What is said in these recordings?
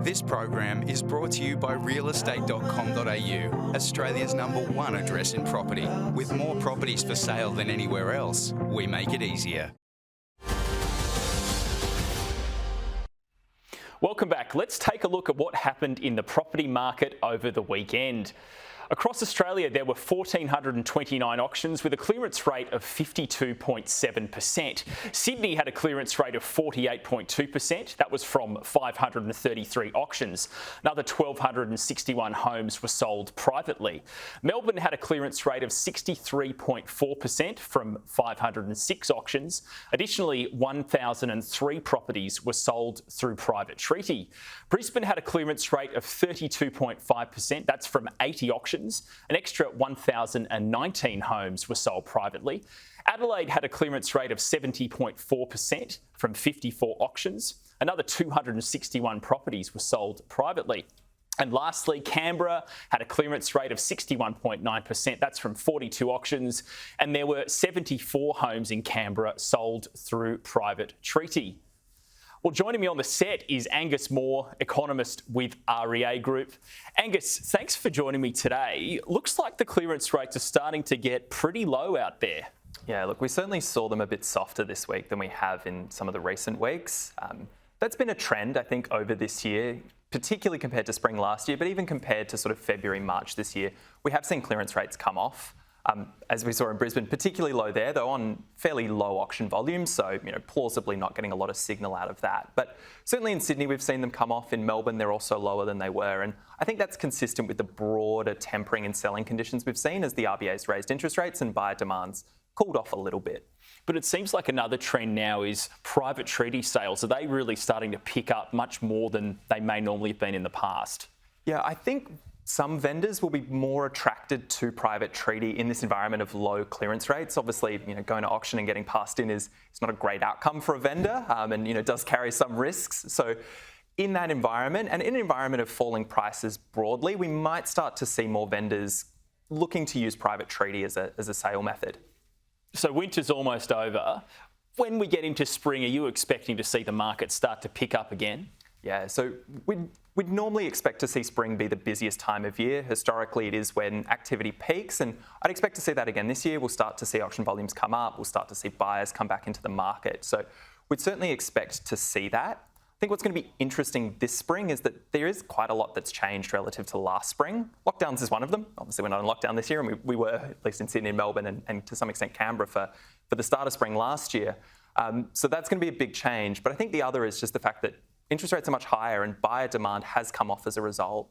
This program is brought to you by realestate.com.au, Australia's #1 address in property. With more properties for sale than anywhere else, we make it easier. Welcome back. Let's take a look at what happened in the property market over the weekend. Across Australia, there were 1,429 auctions with a clearance rate of 52.7%. Sydney had a clearance rate of 48.2%. That was from 533 auctions. Another 1,261 homes were sold privately. Melbourne had a clearance rate of 63.4% from 506 auctions. Additionally, 1,003 properties were sold through private treaty. Brisbane had a clearance rate of 32.5%. That's from 80 auctions. An extra 1,019 homes were sold privately. Adelaide had a clearance rate of 70.4% from 54 auctions. Another 261 properties were sold privately. And lastly, Canberra had a clearance rate of 61.9%. That's from 42 auctions. And there were 74 homes in Canberra sold through private treaty. Well, joining me on the set is Angus Economist with RBA Group. Angus, thanks for joining me today. Looks like the clearance rates are starting to get pretty low out there. Yeah, look, we certainly saw them a bit softer this week than we have in some of the recent weeks. That's been a trend, I think, over this year, particularly compared to spring last year, but even compared to sort of February, March this year. We have seen clearance rates come off. As we saw in Brisbane, particularly low there, though on fairly low auction volumes, so plausibly not getting a lot of signal out of that. But certainly in Sydney, we've seen them come off. In Melbourne, they're also lower than they were. And I think that's consistent with the broader tempering in selling conditions we've seen as the RBA's raised interest rates and buyer demand's cooled off a little bit. But it seems like another trend now is private treaty sales. Are they really starting to pick up much more than they may normally have been in the past? Yeah, I think some vendors will be more attracted to private treaty in this environment of low clearance rates. Obviously, going to auction and getting passed in is not a great outcome for a vendor, and does carry some risks. So in that environment, and in an environment of falling prices broadly, we might start to see more vendors looking to use private treaty as a sale method. So winter's almost over. When we get into spring, are you expecting to see the market start to pick up again? Yeah, so we'd normally expect to see spring be the busiest time of year. Historically, it is when activity peaks, and I'd expect to see that again this year. We'll start to see auction volumes come up. We'll start to see buyers come back into the market. So we'd certainly expect to see that. I think what's going to be interesting this spring is that there is quite a lot that's changed relative to last spring. Lockdowns is one of them. Obviously, we're not in lockdown this year, and we were, at least in Sydney and Melbourne, and to some extent Canberra for the start of spring last year. So that's going to be a big change. But I think the other is just the fact that interest rates are much higher and buyer demand has come off as a result.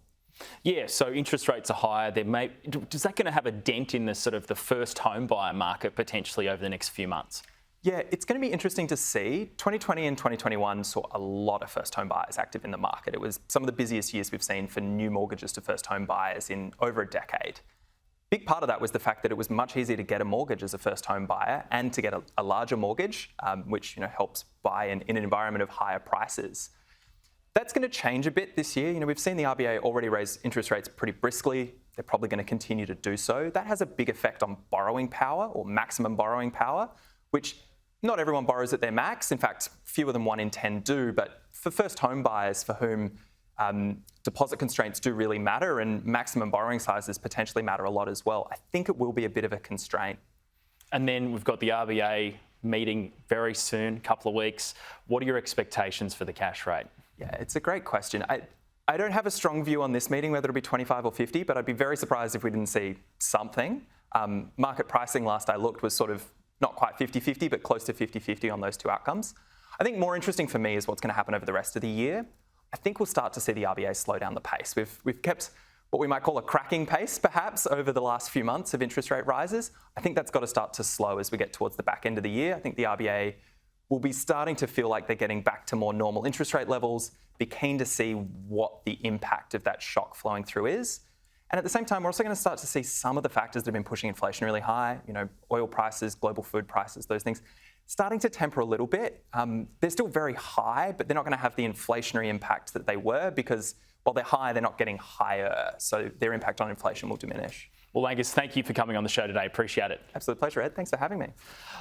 Yeah, so interest rates are higher. Is that going to have a dent in the sort of the first home buyer market potentially over the next few months? Yeah, it's going to be interesting to see. 2020 and 2021 saw a lot of first home buyers active in the market. It was some of the busiest years we've seen for new mortgages to first home buyers in over a decade. Big part of that was the fact that it was much easier to get a mortgage as a first home buyer and to get a larger mortgage, which helps buy in an environment of higher prices. That's going to change a bit this year. We've seen the RBA already raise interest rates pretty briskly. They're probably going to continue to do so. That has a big effect on borrowing power or maximum borrowing power, which not everyone borrows at their max. In fact, fewer than 1 in 10 do. But for first home buyers for whom deposit constraints do really matter and maximum borrowing sizes potentially matter a lot as well, I think it will be a bit of a constraint. And then we've got the RBA meeting very soon, a couple of weeks. What are your expectations for the cash rate? Yeah, it's a great question. I don't have a strong view on this meeting, whether it'll be 25 or 50, but I'd be very surprised if we didn't see something. Market pricing, last I looked, was sort of not quite 50-50, but close to 50-50 on those two outcomes. I think more interesting for me is what's going to happen over the rest of the year. I think we'll start to see the RBA slow down the pace. We've kept what we might call a cracking pace, perhaps, over the last few months of interest rate rises. I think that's got to start to slow as we get towards the back end of the year. I think the RBA will be starting to feel like they're getting back to more normal interest rate levels, be keen to see what the impact of that shock flowing through is. And at the same time, we're also going to start to see some of the factors that have been pushing inflation really high, oil prices, global food prices, those things, starting to temper a little bit. They're still very high, but they're not going to have the inflationary impact that they were because while they're high, they're not getting higher. So their impact on inflation will diminish. Well, Angus, thank you for coming on the show today. Appreciate it. Absolute pleasure, Ed. Thanks for having me.